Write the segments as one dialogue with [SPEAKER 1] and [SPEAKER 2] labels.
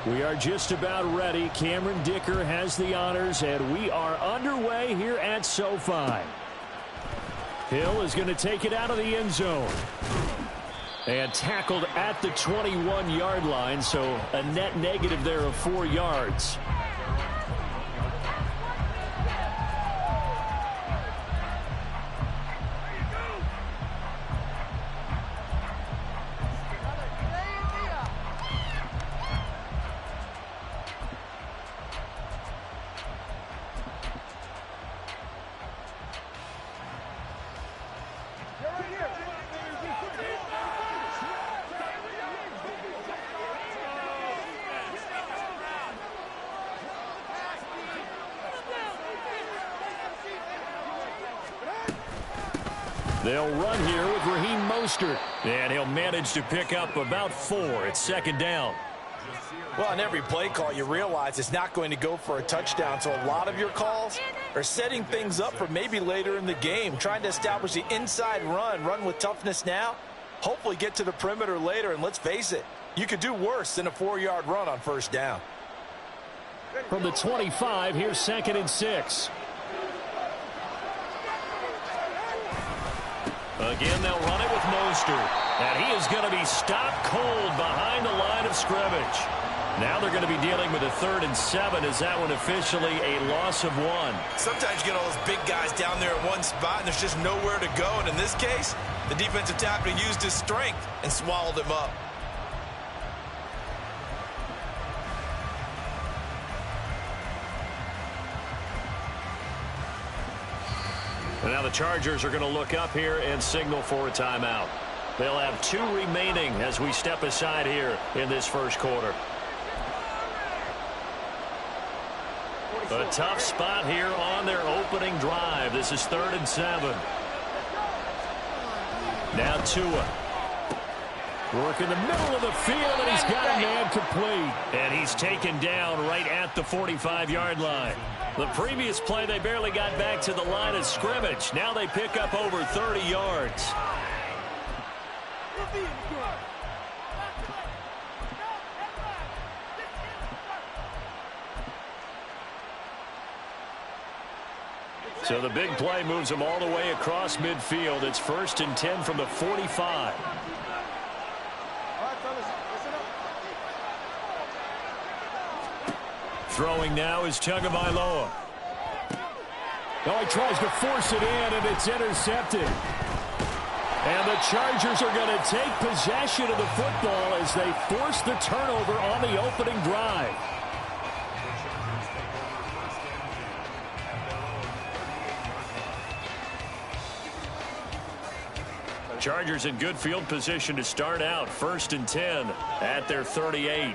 [SPEAKER 1] We are just about ready. Cameron Dicker has the honors, and we are underway here at SoFi. Hill is going to take it out of the end zone. And tackled at the 21-yard line, so a net negative there of 4 yards. They'll run here with Raheem Mostert. And he'll manage to pick up about 4. It's second down.
[SPEAKER 2] Well, on every play call, you realize it's not going to go for a touchdown. So a lot of your calls are setting things up for maybe later in the game, trying to establish the inside run with toughness now, hopefully get to the perimeter later. And let's face it, you could do worse than a 4-yard run on first down.
[SPEAKER 1] From the 25, here's 2nd and 6. Again, they'll run it with Mostert. And he is going to be stopped cold behind the line of scrimmage. Now they're going to be dealing with a 3rd and 7. Is that one officially a loss of 1?
[SPEAKER 2] Sometimes you get all those big guys down there in one spot, and there's just nowhere to go. And in this case, the defensive tackle used his strength and swallowed him up.
[SPEAKER 1] And now the Chargers are going to look up here and signal for a timeout. They'll have 2 remaining as we step aside here in this first quarter. A tough spot here on their opening drive. This is 3rd and 7. Now Tua. Work in the middle of the field, and he's got a man complete. And he's taken down right at the 45-yard line. The previous play, they barely got back to the line of scrimmage. Now they pick up over 30 yards. So the big play moves them all the way across midfield. It's 1st and 10 from the 45. Throwing now is Tagovailoa. Oh, he tries to force it in, and it's intercepted. And the Chargers are going to take possession of the football as they force the turnover on the opening drive. Chargers in good field position to start out. 1st and 10 at their 38.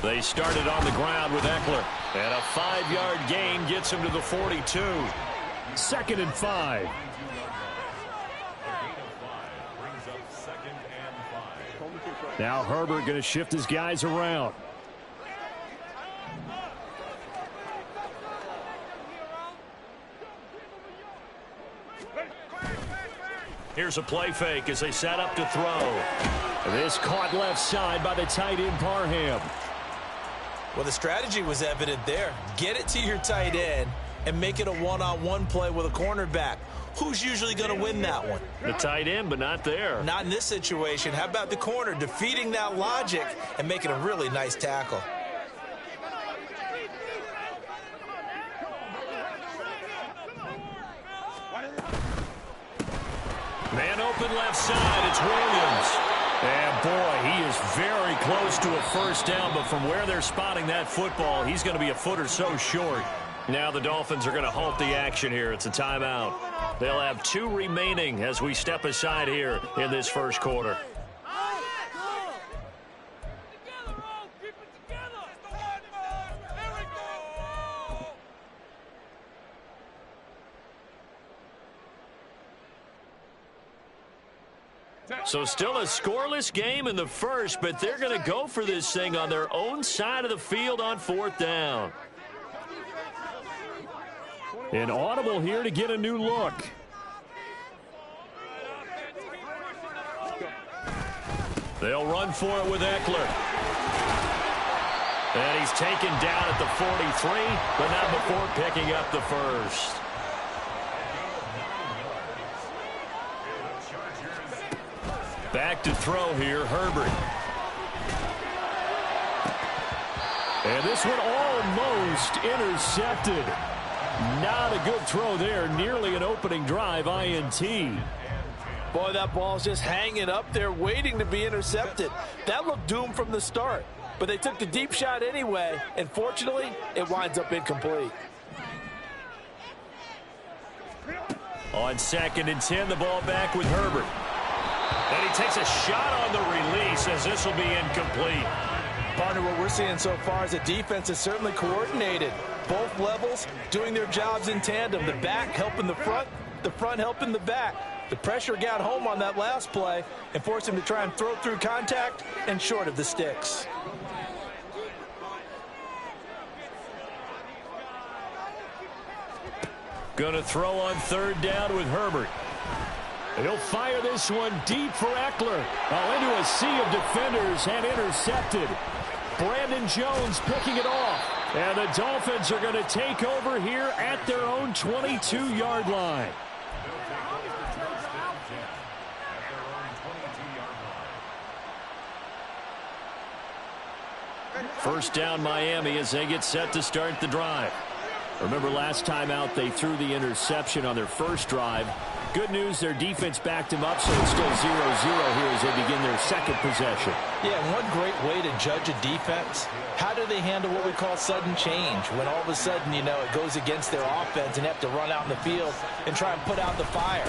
[SPEAKER 1] They started on the ground with Eckler. And a 5-yard gain gets him to the 42. 2nd and 5. Now Herbert going to shift his guys around. Here's a play fake as they set up to throw. This caught left side by the tight end Parham.
[SPEAKER 2] Well, the strategy was evident there. Get it to your tight end and make it a one-on-one play with a cornerback. Who's usually going to win that one?
[SPEAKER 1] The tight end, but not there.
[SPEAKER 2] Not in this situation. How about the corner defeating that logic and making a really nice tackle?
[SPEAKER 1] Man open left side. It's Williams. And, boy, he is very close to a first down, but from where they're spotting that football, he's going to be a foot or so short. Now the Dolphins are going to halt the action here. It's a timeout. They'll have 2 remaining as we step aside here in this first quarter. So still a scoreless game in the first, but they're going to go for this thing on their own side of the field on 4th down. An audible here to get a new look. They'll run for it with Eckler. And he's taken down at the 43, but not before picking up the first. Back to throw here, Herbert. And this one almost intercepted. Not a good throw there. Nearly an opening drive INT.
[SPEAKER 2] Boy, that ball's just hanging up there waiting to be intercepted. That looked doomed from the start. But they took the deep shot anyway, and fortunately, it winds up incomplete.
[SPEAKER 1] On 2nd and 10, the ball back with Herbert. And he takes a shot on the release as this will be incomplete.
[SPEAKER 2] Partner, what we're seeing so far is the defense is certainly coordinated. Both levels doing their jobs in tandem. The back helping the front helping the back. The pressure got home on that last play and forced him to try and throw through contact and short of the sticks.
[SPEAKER 1] Gonna throw on 3rd down with Herbert. He'll fire this one deep for Eckler. Into a sea of defenders and intercepted. Brandon Jones picking it off. And the Dolphins are going to take over here at their own 22-yard line. First down Miami as they get set to start the drive. Remember last time out they threw the interception on their first drive. Good news, their defense backed him up, so it's still 0-0 here as they begin their second possession.
[SPEAKER 2] Yeah, one great way to judge a defense, how do they handle what we call sudden change? When all of a sudden, you know, it goes against their offense and they have to run out in the field and try and put out the fire.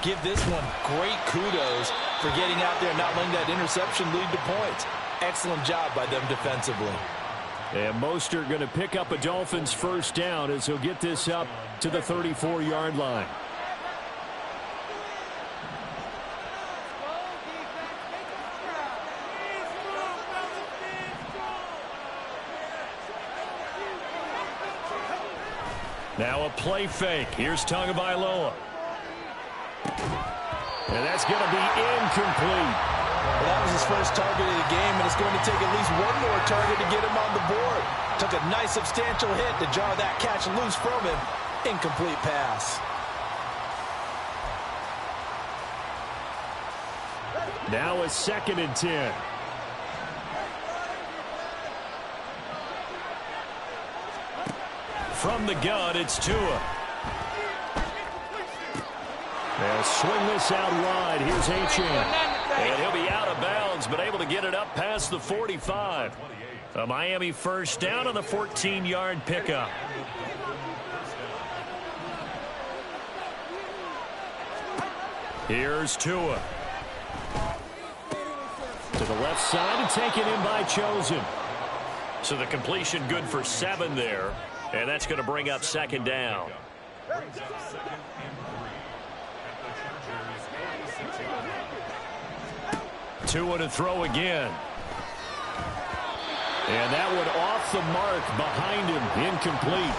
[SPEAKER 2] Give this one great kudos for getting out there and not letting that interception lead to points. Excellent job by them defensively.
[SPEAKER 1] And Mostert going to pick up a Dolphins first down as he'll get this up to the 34-yard line. Now a play fake. Here's Tagovailoa. And that's going to be incomplete.
[SPEAKER 2] Well, that was his first target of the game, and it's going to take at least one more target to get him on the board. Took a nice substantial hit to jar that catch loose from him. Incomplete pass.
[SPEAKER 1] Now a 2nd and 10. From the gun, it's Tua. They'll swing this out wide. Here's Achane. And he'll be out of bounds, but able to get it up past the 45. A Miami first down on the 14-yard pickup. Here's Tua. To the left side and taken in by Chosen. So the completion good for 7 there. And that's going to bring up 2nd down. Tua to throw again. And that one off the mark behind him. Incomplete.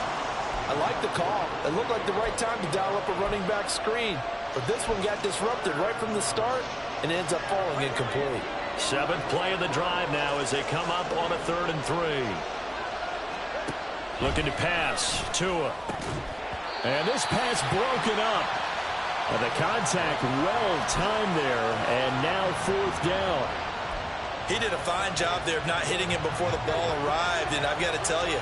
[SPEAKER 2] I like the call. It looked like the right time to dial up a running back screen. But this one got disrupted right from the start and ends up falling incomplete.
[SPEAKER 1] 7th play of the drive now as they come up on a 3rd and 3. Looking to pass. Tua. And this pass broken up. The contact well timed there. And now 4th down.
[SPEAKER 2] He did a fine job there of not hitting him before the ball arrived. And I've got to tell you,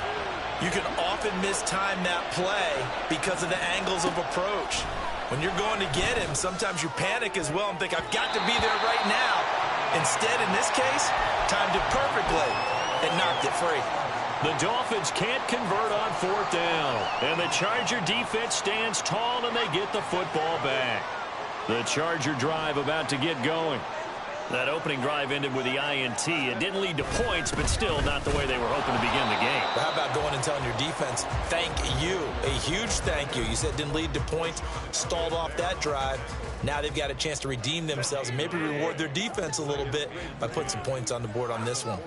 [SPEAKER 2] you can often mistime that play because of the angles of approach. When you're going to get him, sometimes you panic as well and think, I've got to be there right now. Instead, in this case, timed it perfectly and knocked it free.
[SPEAKER 1] The Dolphins can't convert on 4th down. And the Charger defense stands tall and they get the football back. The Charger drive about to get going. That opening drive ended with the INT. It didn't lead to points, but still not the way they were hoping to begin the game.
[SPEAKER 2] But how about going and telling your defense, thank you, a huge thank you. You said it didn't lead to points, stalled off that drive. Now they've got a chance to redeem themselves and maybe reward their defense a little bit by putting some points on the board on this one.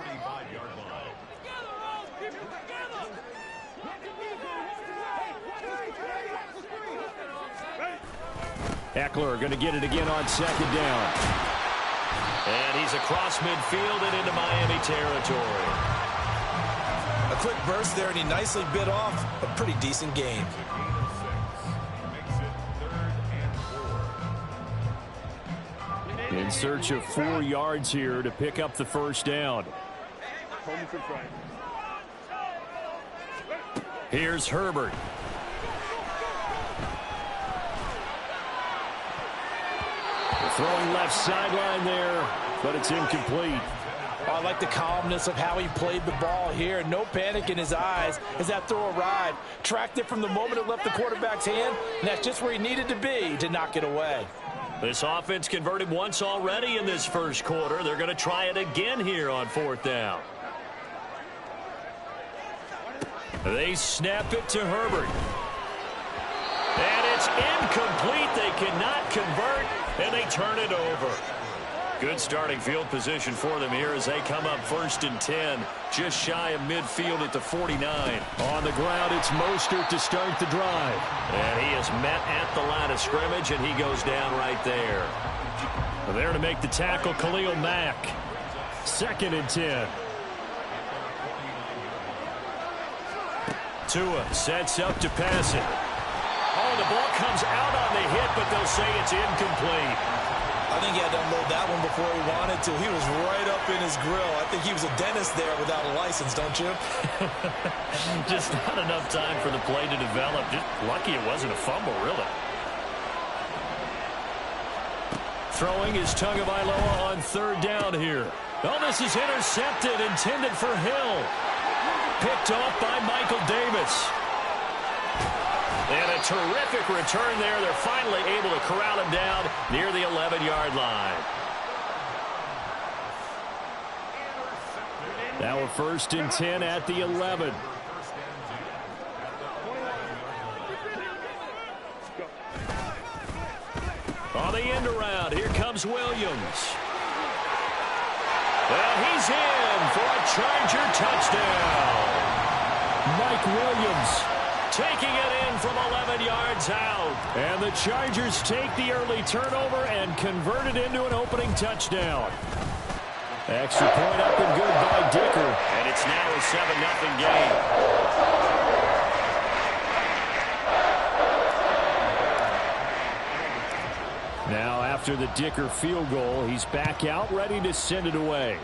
[SPEAKER 1] Eckler going to get it again on second down. And he's across midfield and into Miami territory.
[SPEAKER 2] A quick burst there, and he nicely bit off a pretty decent gain.
[SPEAKER 1] In search of 4 yards here to pick up the first down. Here's Herbert. Throwing left sideline there, but it's incomplete.
[SPEAKER 2] I like the calmness of how he played the ball here. No panic in his eyes as that throw arrived. Tracked it from the moment it left the quarterback's hand, and that's just where he needed to be to knock it away.
[SPEAKER 1] This offense converted once already in this first quarter. They're going to try it again here on 4th down. They snap it to Herbert. And it's incomplete. They cannot convert, and they turn it over. Good starting field position for them here as they come up 1st and 10, just shy of midfield at the 49. On the ground, it's Mostert to start the drive. And he is met at the line of scrimmage, and he goes down right there. There to make the tackle, Khalil Mack. 2nd and 10. Tua sets up to pass it. Oh, the ball comes out on the hit, but they'll say it's incomplete.
[SPEAKER 2] I think he had to unload that one before he wanted to. He was right up in his grill. I think he was a dentist there without a license, don't you?
[SPEAKER 1] Just not enough time for the play to develop. Just lucky it wasn't a fumble, really. Throwing is Tagovailoa on 3rd down here. Oh, this is intercepted, intended for Hill. Picked off by Michael Davis. And a terrific return there. They're finally able to corral him down near the 11-yard line. Now a 1st and 10 at the 11. On the end around, here comes Williams. And he's in for a Charger touchdown. Mike Williams taking it in from 11 yards out. And the Chargers take the early turnover and convert it into an opening touchdown. Extra point up and good by Dicker. And it's now a 7-0 game. Now after the Dicker field goal, he's back out ready to send it away.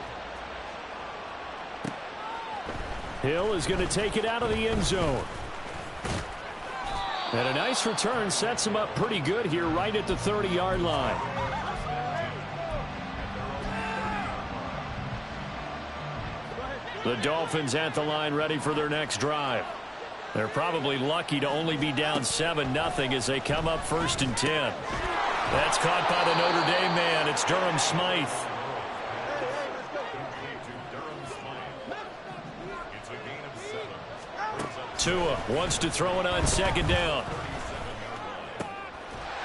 [SPEAKER 1] Hill is going to take it out of the end zone. And a nice return sets him up pretty good here right at the 30-yard line. The Dolphins at the line ready for their next drive. They're probably lucky to only be down 7-0 as they come up 1st and 10. That's caught by the Notre Dame man. It's Durham Smythe. Tua wants to throw it on 2nd down.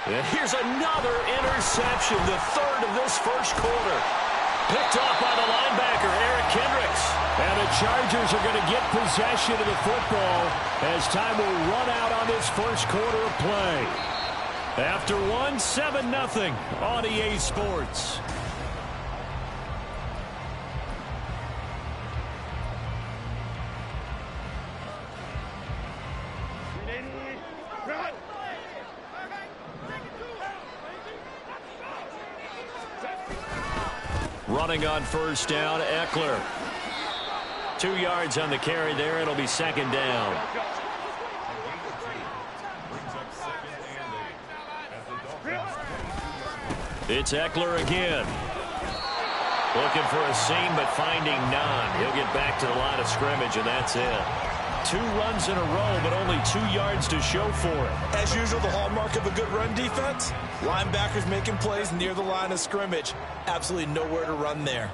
[SPEAKER 1] And here's another interception, the 3rd of this first quarter. Picked off by the linebacker, Eric Kendricks. And the Chargers are going to get possession of the football as time will run out on this first quarter of play. After 7-0 on EA Sports. Running on 1st down, Eckler. 2 yards on the carry there. It'll be 2nd down. It's Eckler again. Looking for a seam, but finding none. He'll get back to the line of scrimmage, and that's it. 2 runs in a row, but only 2 yards to show for it.
[SPEAKER 2] As usual, the hallmark of a good run defense, linebackers making plays near the line of scrimmage. Absolutely nowhere to run there.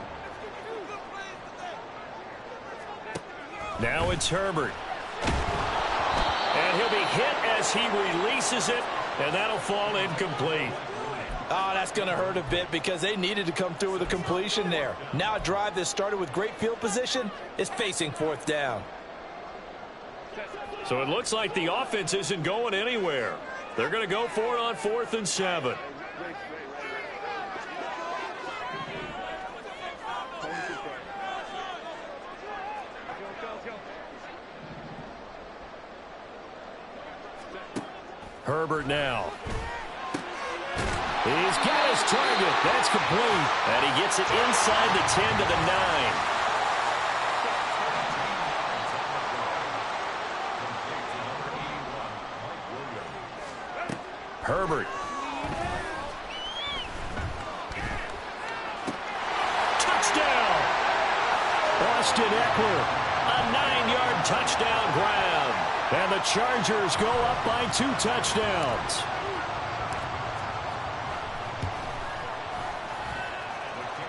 [SPEAKER 1] Now it's Herbert. And he'll be hit as he releases it, and that'll fall incomplete.
[SPEAKER 2] Oh, that's going to hurt a bit because they needed to come through with a completion there. Now a drive that started with great field position is facing 4th down.
[SPEAKER 1] So it looks like the offense isn't going anywhere. They're going to go for it on 4th and 7. Herbert now. He's got his target. That's complete. And he gets it inside the 10 to the 9. Herbert. Touchdown. Austin Eckler. A 9-yard touchdown grab. And the Chargers go up by 2 touchdowns.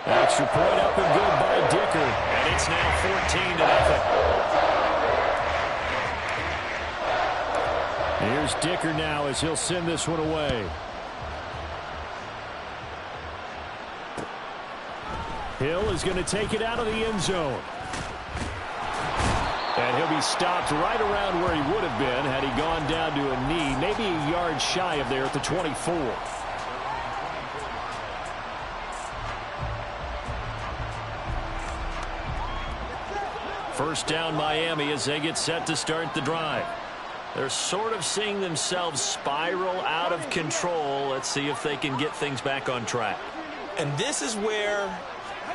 [SPEAKER 1] Extra point up and good by Dicker. And it's now 14-0. Here's Dicker now as he'll send this one away. Hill is going to take it out of the end zone. And he'll be stopped right around where he would have been had he gone down to a knee, maybe a yard shy of there at the 24. First down Miami as they get set to start the drive. They're sort of seeing themselves spiral out of control. Let's see if they can get things back on track.
[SPEAKER 2] And this is where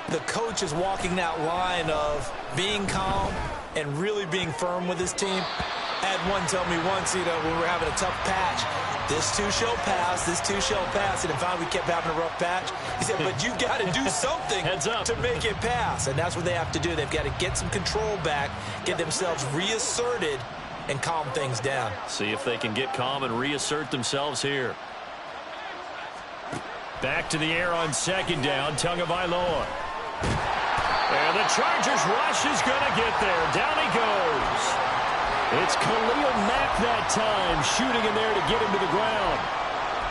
[SPEAKER 2] the coach is walking that line of being calm and really being firm with his team. I had one tell me once, when we were having a tough patch, this too shall pass, this too shall pass. And finally we kept having a rough patch. He said, but you've got to do something to make it pass. And that's what they have to do. They've got to get some control back, get themselves reasserted, and calm things down.
[SPEAKER 1] See if they can get calm and reassert themselves here. Back to the air on 2nd down, Tagovailoa. And the Chargers rush is going to get there. Down he goes. It's Khalil Mack that time, shooting in there to get him to the ground.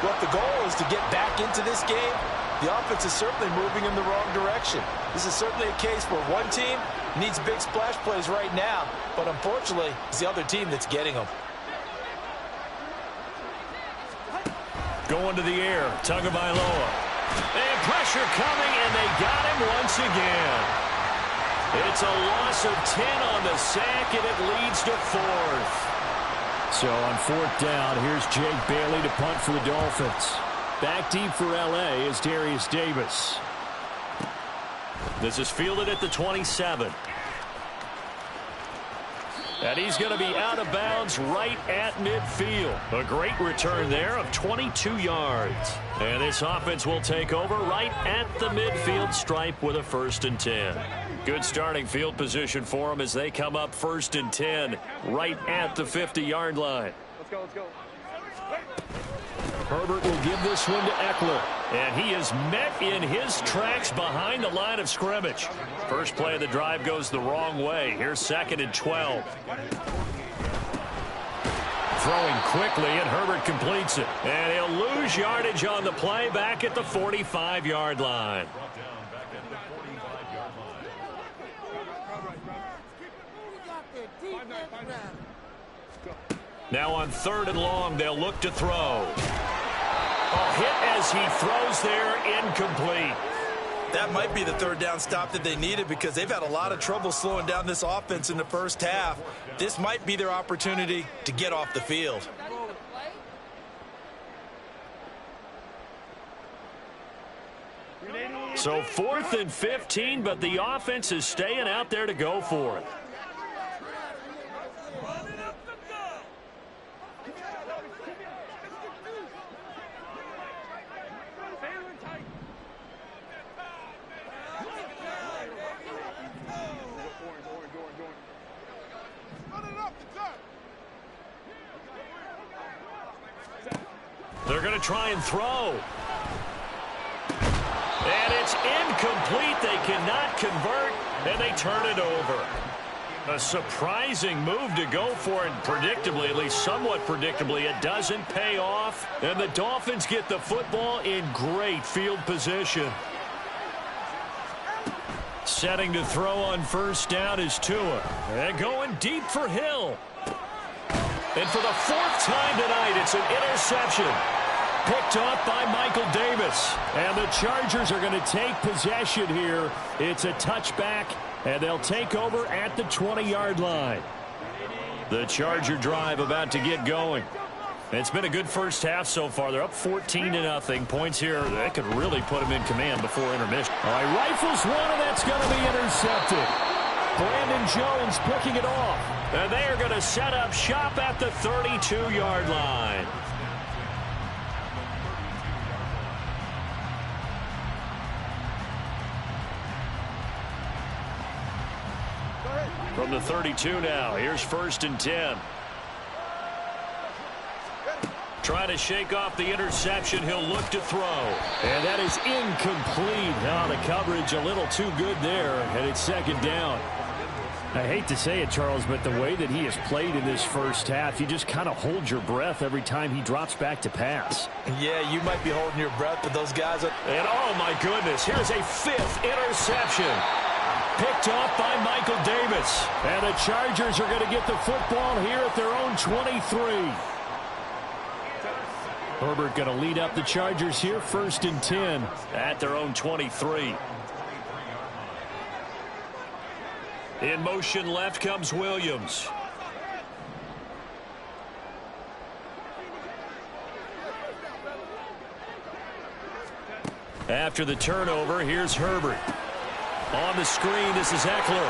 [SPEAKER 2] Well, if the goal is to get back into this game, the offense is certainly moving in the wrong direction. This is certainly a case where one team needs big splash plays right now, but unfortunately, it's the other team that's getting them.
[SPEAKER 1] Going to the air, Tagovailoa. And pressure coming, and they got him once again. It's a loss of 10 on the sack, and it leads to 4th. So on 4th down, here's Jake Bailey to punt for the Dolphins. Back deep for L.A. is Darius Davis. This is fielded at the 27. And he's going to be out of bounds right at midfield. A great return there of 22 yards. And this offense will take over right at the midfield stripe with a 1st and 10. Good starting field position for them as they come up 1st and 10 right at the 50-yard line.
[SPEAKER 3] Let's go, let's go.
[SPEAKER 1] Herbert will give this one to Eckler. And he is met in his tracks behind the line of scrimmage. First play of the drive goes the wrong way. Here's 2nd and 12. Throwing quickly, and Herbert completes it. And he'll lose yardage on the play back at the 45-yard line. Now on 3rd and long, they'll look to throw. A hit as he throws there, incomplete.
[SPEAKER 2] That might be the 3rd down stop that they needed because they've had a lot of trouble slowing down this offense in the first half. This might be their opportunity to get off the field.
[SPEAKER 1] So 4th and 15, but the offense is staying out there to go for it. They're going to try and throw. And it's incomplete. They cannot convert, and they turn it over. A surprising move to go for it. Predictably, at least somewhat predictably, it doesn't pay off. And the Dolphins get the football in great field position. Setting to throw on first down is Tua. And going deep for Hill. And for the fourth time tonight, it's an interception. Picked off by Michael Davis. And the Chargers are going to take possession here. It's a touchback, and they'll take over at the 20-yard line. The Charger drive about to get going. It's been a good first half so far. They're up 14-0. Points here, that could really put them in command before intermission. All right, rifles one, and that's going to be intercepted. Brandon Jones picking it off. And they are going to set up shop at the 32-yard line. From the 32 now, here's 1st and 10. Trying to shake off the interception. He'll look to throw. And that is incomplete. Now the coverage a little too good there, and it's 2nd down. I hate to say it, Charles, but the way that he has played in this first half, you just kind of hold your breath every time he drops back to pass.
[SPEAKER 2] Yeah, you might be holding your breath, but those guys are...
[SPEAKER 1] And oh my goodness, here's a 5th interception. Picked off by Michael Davis. And the Chargers are going to get the football here at their own 23. Herbert going to lead up the Chargers here, 1st and 10 at their own 23. In motion left comes Williams. After the turnover, here's Herbert. On the screen, this is Eckler.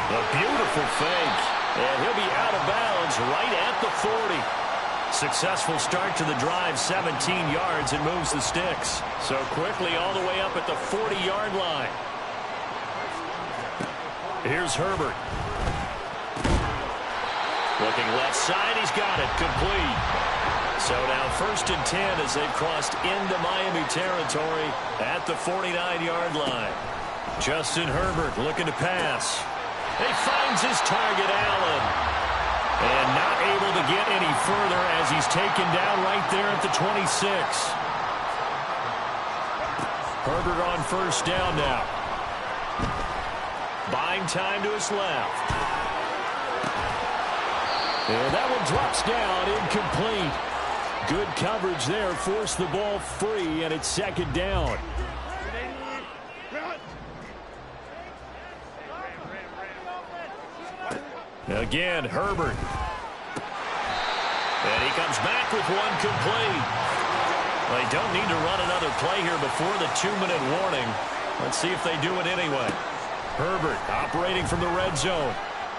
[SPEAKER 1] A beautiful fake. And he'll be out of bounds right at the 40. Successful start to the drive, 17 yards, and moves the sticks. So quickly all the way up at the 40-yard line. Here's Herbert. Looking left side, he's got it, complete. So now 1st and 10 as they've crossed into Miami territory at the 49-yard line. Justin Herbert looking to pass. He finds his target, Allen. And not able to get any further as he's taken down right there at the 26. Herbert on 1st down now. Buying time to his left. And that one drops down, incomplete. Good coverage there, forced the ball free, and it's 2nd down. Again, Herbert. And he comes back with one complete. They don't need to run another play here before the 2-minute warning. Let's see if they do it anyway. Herbert operating from the red zone.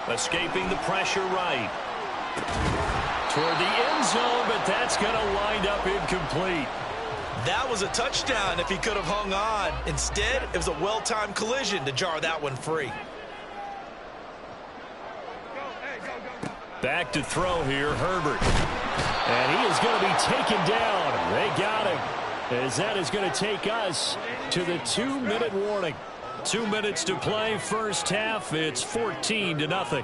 [SPEAKER 1] Escaping the pressure right. Toward the end zone, but that's going to wind up incomplete.
[SPEAKER 2] That was a touchdown if he could have hung on. Instead, it was a well-timed collision to jar that one free.
[SPEAKER 1] Back to throw here, Herbert. And he is going to be taken down. They got him. As that is going to take us to the 2-minute warning. 2 minutes to play, first half. It's 14-0.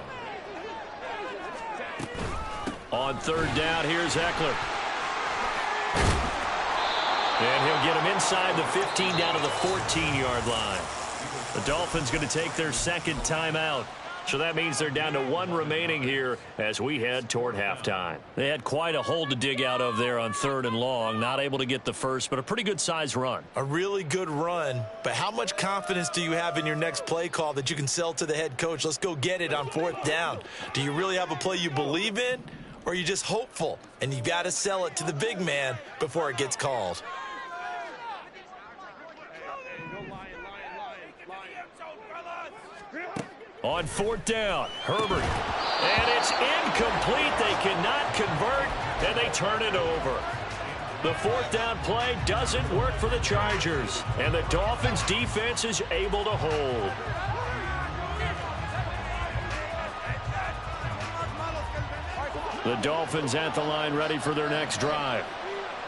[SPEAKER 1] On 3rd down, here's Eckler. And he'll get him inside the 15 down to the 14-yard line. The Dolphins going to take their 2nd timeout. So that means they're down to 1 remaining here as we head toward halftime. They had quite a hole to dig out of there on 3rd and long. Not able to get the first, but a pretty good-sized run.
[SPEAKER 2] A really good run, but how much confidence do you have in your next play call that you can sell to the head coach? Let's go get it on 4th down. Do you really have a play you believe in, or are you just hopeful? And you got to sell it to the big man before it gets called.
[SPEAKER 1] On 4th down, Herbert. And it's incomplete. They cannot convert, and they turn it over. The 4th down play doesn't work for the Chargers, and the Dolphins' defense is able to hold. The Dolphins at the line, ready for their next drive.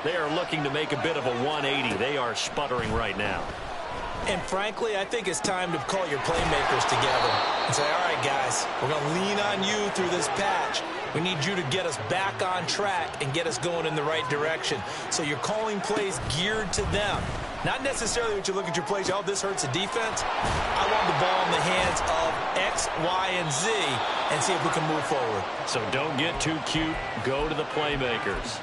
[SPEAKER 1] They are looking to make a bit of a 180. They are sputtering right now.
[SPEAKER 2] And frankly, I think it's time to call your playmakers together and say, all right, guys, we're going to lean on you through this patch. We need you to get us back on track and get us going in the right direction. So you're calling plays geared to them. Not necessarily what you look at your plays, oh, this hurts the defense. I want the ball in the hands of X, Y, and Z and see if we can move forward.
[SPEAKER 1] So don't get too cute. Go to the playmakers.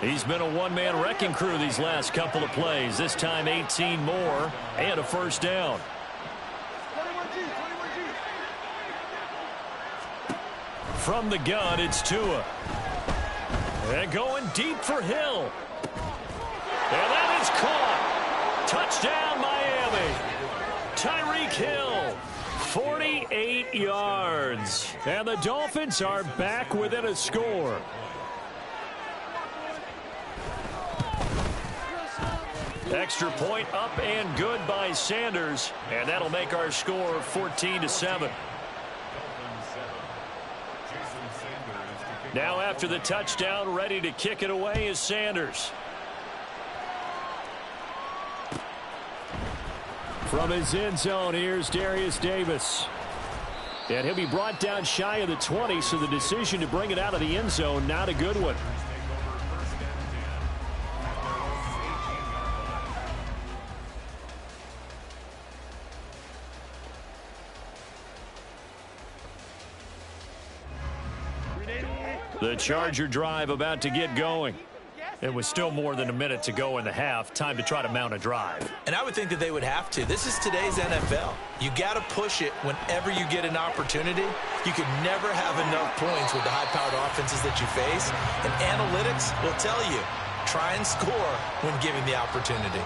[SPEAKER 1] He's been a one-man wrecking crew these last couple of plays. This time 18 more and a first down. From the gun, it's Tua. And going deep for Hill. And that is caught. Touchdown, Miami. Tyreek Hill, 48 yards. And the Dolphins are back within a score. Extra point up and good by Sanders. And that'll make our score 14-7. Now after the touchdown, ready to kick it away is Sanders. From his end zone, here's Darius Davis. And he'll be brought down shy of the 20, so the decision to bring it out of the end zone, not a good one. The Charger drive about to get going. It was still more than a minute to go in the half. Time to try to mount a drive.
[SPEAKER 2] And I would think that they would have to. This is today's NFL. You got to push it whenever you get an opportunity. You could never have enough points with the high-powered offenses that you face. And analytics will tell you, try and score when given the opportunity.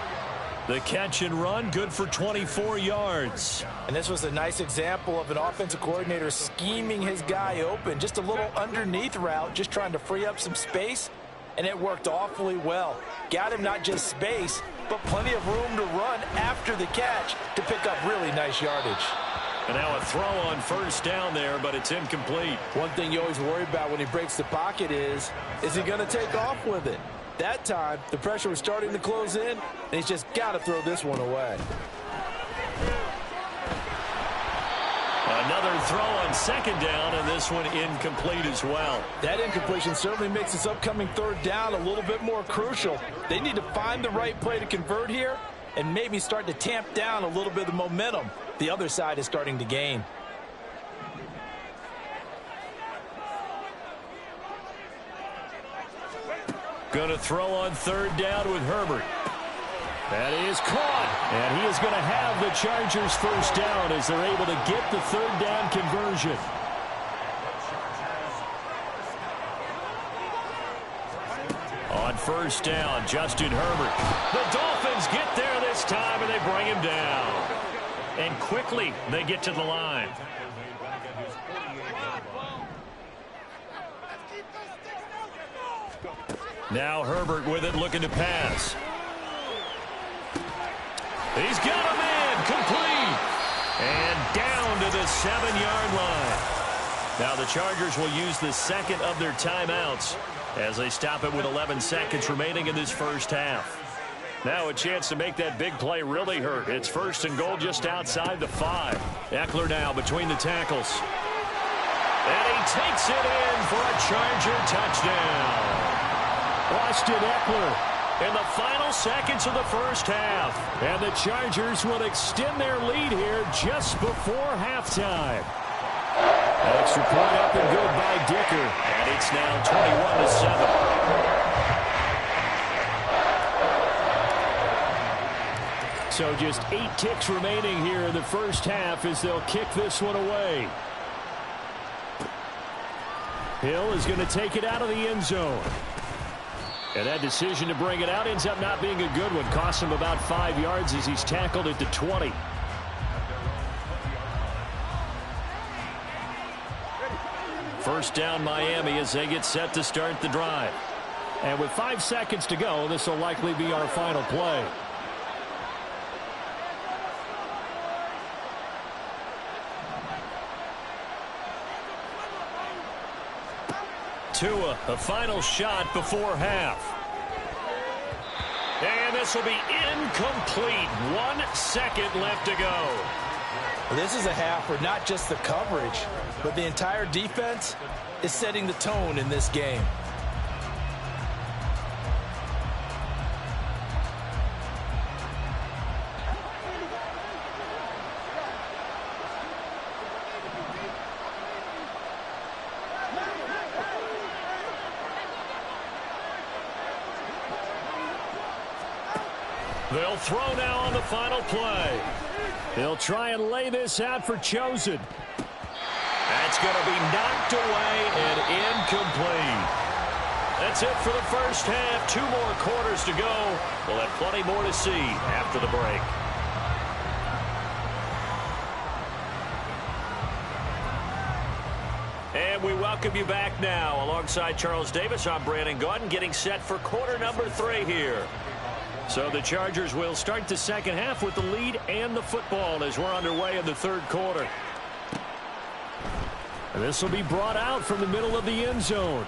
[SPEAKER 1] The catch and run, good for 24 yards.
[SPEAKER 2] And this was a nice example of an offensive coordinator scheming his guy open. Just a little underneath route, just trying to free up some space. And it worked awfully well. Got him not just space, but plenty of room to run after the catch to pick up really nice yardage.
[SPEAKER 1] And now a throw on first down there, but it's incomplete.
[SPEAKER 2] One thing you always worry about when he breaks the pocket is he going to take off with it? That time, the pressure was starting to close in, and he's just got to throw this one away.
[SPEAKER 1] Another throw on second down, and this one incomplete as well.
[SPEAKER 2] That incompletion certainly makes this upcoming third down a little bit more crucial. They need to find the right play to convert here and maybe start to tamp down a little bit of the momentum the other side is starting to gain.
[SPEAKER 1] Going to throw on third down with Herbert. That is caught. And he is going to have the Chargers first down as they're able to get the third down conversion. On first down, Justin Herbert. The Dolphins get there this time, and they bring him down. And quickly, they get to the line. Now Herbert with it, looking to pass. He's got a man, complete. And down to the 7-yard line. Now the Chargers will use the second of their timeouts as they stop it with 11 seconds remaining in this first half. Now a chance to make that big play really hurt. It's first and goal just outside the 5. Eckler now between the tackles. And he takes it in for a Charger touchdown. Austin Eckler in the final seconds of the first half. And the Chargers will extend their lead here just before halftime. Extra point up and good by Dicker. And it's now 21-7. So just 8 ticks remaining here in the first half as they'll kick this one away. Hill is going to take it out of the end zone. And that decision to bring it out ends up not being a good one. Costs him about 5 yards as he's tackled at the 20. First down Miami as they get set to start the drive. And with 5 seconds to go, this will likely be our final play. Tua, a final shot before half. And this will be incomplete. 1 second left to go.
[SPEAKER 2] This is a half where not just the coverage, but the entire defense is setting the tone in this game.
[SPEAKER 1] They'll throw now on the final play. They'll try and lay this out for Chosen. That's going to be knocked away and incomplete. That's it for the first half. 2 more quarters to go. We'll have plenty more to see after the break. And we welcome you back now. Alongside Charles Davis, I'm Brandon Gaudin, getting set for quarter number 3 here. So the Chargers will start the second half with the lead and the football as we're underway in the third quarter. This will be brought out from the middle of the end zone.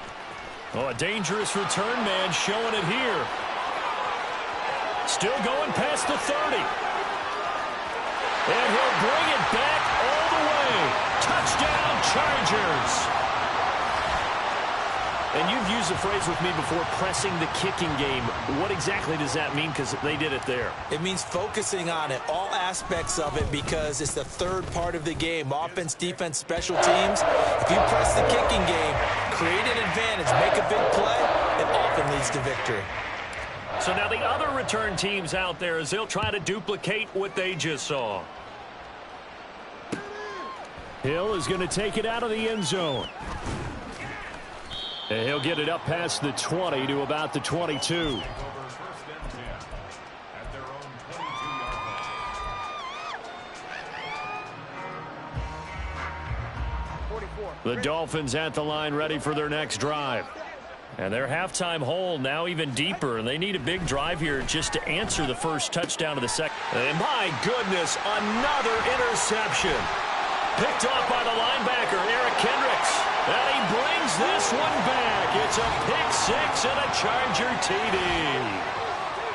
[SPEAKER 1] Oh, a dangerous return man showing it here. Still going past the 30. And he'll bring it back all the way. Touchdown, Chargers. And you've used the phrase with me before, pressing the kicking game. What exactly does that mean? Because they did it there.
[SPEAKER 2] It means focusing on it, all aspects of it, because it's the third part of the game. Offense, defense, special teams. If you press the kicking game, create an advantage, make a big play, it often leads to victory.
[SPEAKER 1] So now the other return teams out there, as they'll try to duplicate what they just saw. Hill is going to take it out of the end zone. And he'll get it up past the 20 to about the 22. The Dolphins at the line ready for their next drive. And their halftime hole now even deeper. And they need a big drive here just to answer the first touchdown of the second. And my goodness, another interception. Picked off by the linebacker, Eric Kendricks. And he brings this one back. It's a pick-6 and a Charger TD.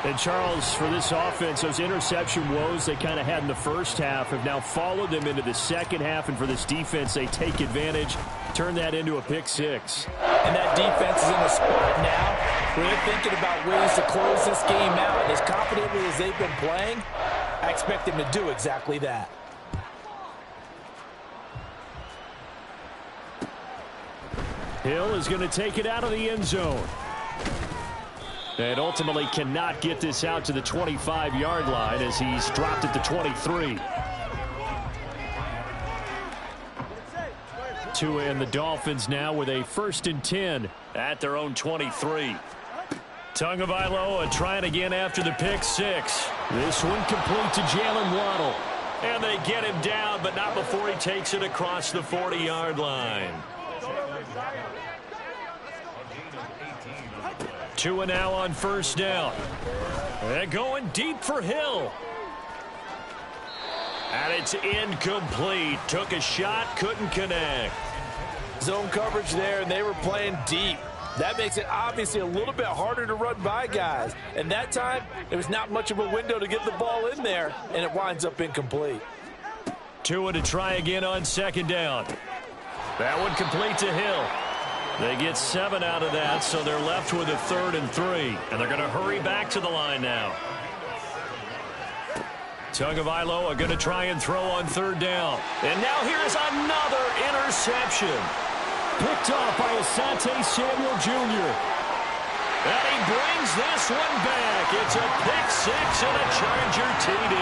[SPEAKER 1] And, Charles, for this offense, those interception woes they kind of had in the first half have now followed them into the second half. And for this defense, they take advantage, turn that into a pick-6.
[SPEAKER 2] And that defense is in a spot now where they're thinking about ways to close this game out. And as confidently as they've been playing, I expect them to do exactly that.
[SPEAKER 1] Hill is going to take it out of the end zone. And ultimately cannot get this out to the 25-yard line as he's dropped at the 23. Tua and the Dolphins now with a 1st and 10 at their own 23. Tagovailoa trying again after the pick-6. This one complete to Jalen Waddle. And they get him down, but not before he takes it across the 40-yard line. Tua now on 1st down. They're going deep for Hill. And it's incomplete. Took a shot, couldn't connect.
[SPEAKER 2] Zone coverage there, and they were playing deep. That makes it obviously a little bit harder to run by guys. And that time, there was not much of a window to get the ball in there, and it winds up incomplete.
[SPEAKER 1] Tua to try again on 2nd down. That one complete to Hill. They get 7 out of that, so they're left with a 3rd and 3. And they're going to hurry back to the line now. Tagovailoa going to try and throw on 3rd down. And now here's another interception. Picked off by Asante Samuel Jr. And he brings this one back. It's a pick-6 and a Charger TD.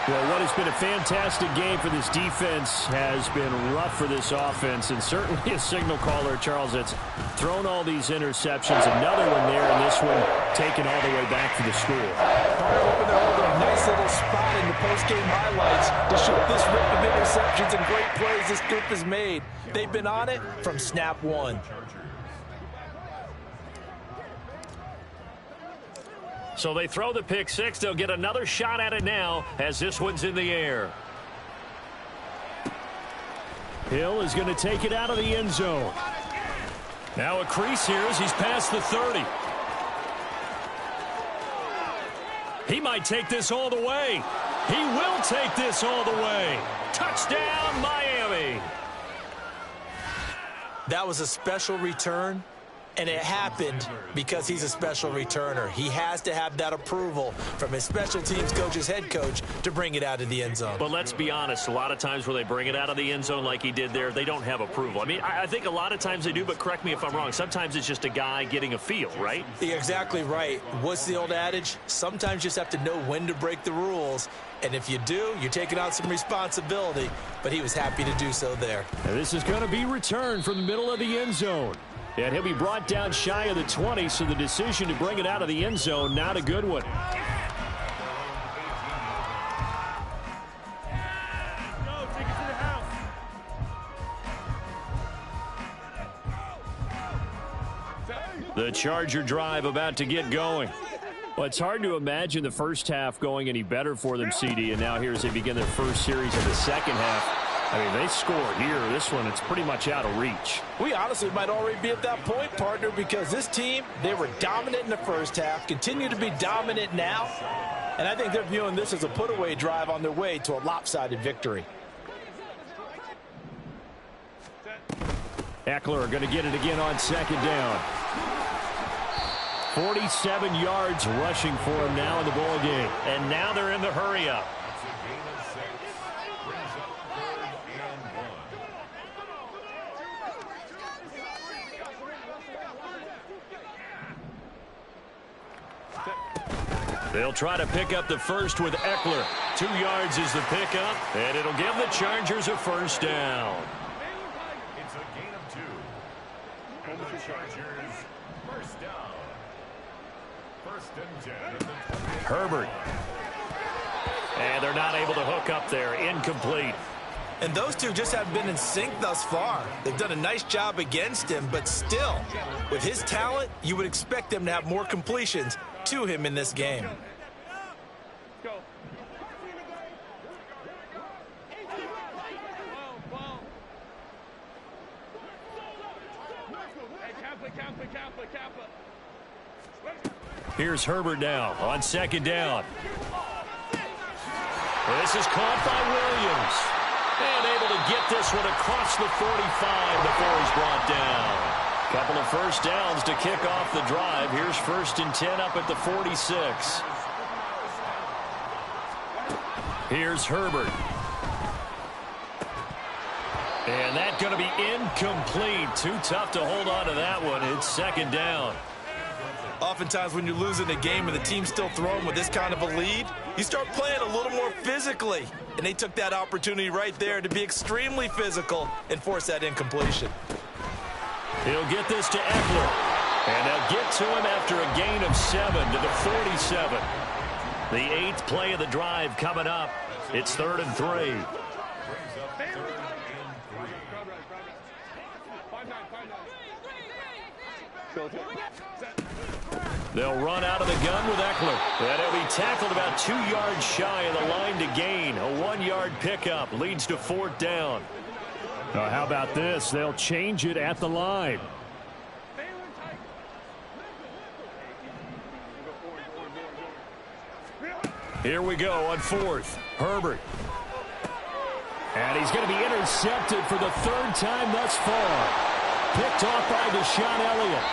[SPEAKER 1] Well, what has been a fantastic game for this defense has been rough for this offense, and certainly a signal caller, Charles, that's thrown all these interceptions. Another one there, and this one taken all the way back for the school.
[SPEAKER 2] They're holding a nice little spot in the post-game highlights to show this rip of interceptions and great plays this group has made. They've been on it from snap 1.
[SPEAKER 1] So they throw the pick-6. They'll get another shot at it now as this one's in the air. Hill is going to take it out of the end zone. Now a crease here as he's past the 30. He might take this all the way. He will take this all the way. Touchdown, Miami.
[SPEAKER 2] That was a special return, and it happened because he's a special returner. He has to have that approval from his special teams coach's head coach to bring it out of the end zone.
[SPEAKER 1] But let's be honest, a lot of times where they bring it out of the end zone like he did there, they don't have approval. I mean, I think a lot of times they do, but correct me if I'm wrong. Sometimes it's just a guy getting a feel, right?
[SPEAKER 2] You're exactly right. What's the old adage? Sometimes you just have to know when to break the rules. And if you do, you're taking on some responsibility. But he was happy to do so there.
[SPEAKER 1] And this is going to be returned from the middle of the end zone. And he'll be brought down shy of the 20, so the decision to bring it out of the end zone, not a good one. The Charger drive about to get going. Well, it's hard to imagine the first half going any better for them, CD, and now here as they begin their first series of the second half. I mean, they score here. This one, it's pretty much out of reach.
[SPEAKER 2] We honestly might already be at that point, partner, because this team, they were dominant in the first half, continue to be dominant now, and I think they're viewing this as a put-away drive on their way to a lopsided victory.
[SPEAKER 1] Eckler going to get it again on second down. 47 yards rushing for him now in the ball game. And now they're in the hurry-up. They'll try to pick up the first with Eckler. 2 yards is the pickup, and it'll give the Chargers a first down.
[SPEAKER 3] It's a gain of 2. And the Chargers, first down. First and 10.
[SPEAKER 1] Herbert. And they're not able to hook up there. Incomplete.
[SPEAKER 2] And those two just haven't been in sync thus far. They've done a nice job against him, but still, with his talent, you would expect them to have more completions to him in this game.
[SPEAKER 1] Here's Herbert now on second down. This is caught by Williams. And able to get this one across the 45 before he's brought down. Couple of first downs to kick off the drive. Here's first and 10 up at the 46. Here's Herbert. And that's going to be incomplete. Too tough to hold on to that one. It's second down.
[SPEAKER 2] Oftentimes when you're losing a game and the team's still throwing with this kind of a lead, you start playing a little more physically. And they took that opportunity right there to be extremely physical and force that incompletion.
[SPEAKER 1] He'll get this to Eckler. And they'll get to him after a gain of 7 to the 47. The 8th play of the drive coming up. It's 3rd and 3. They'll run out of the gun with Eckler. And he'll be tackled about 2 yards shy of the line to gain. A 1-yard pickup leads to 4th down. How about this? They'll change it at the line. Here we go on 4th. Herbert. And he's going to be intercepted for the 3rd time thus far. Picked off by Deshaun Elliott.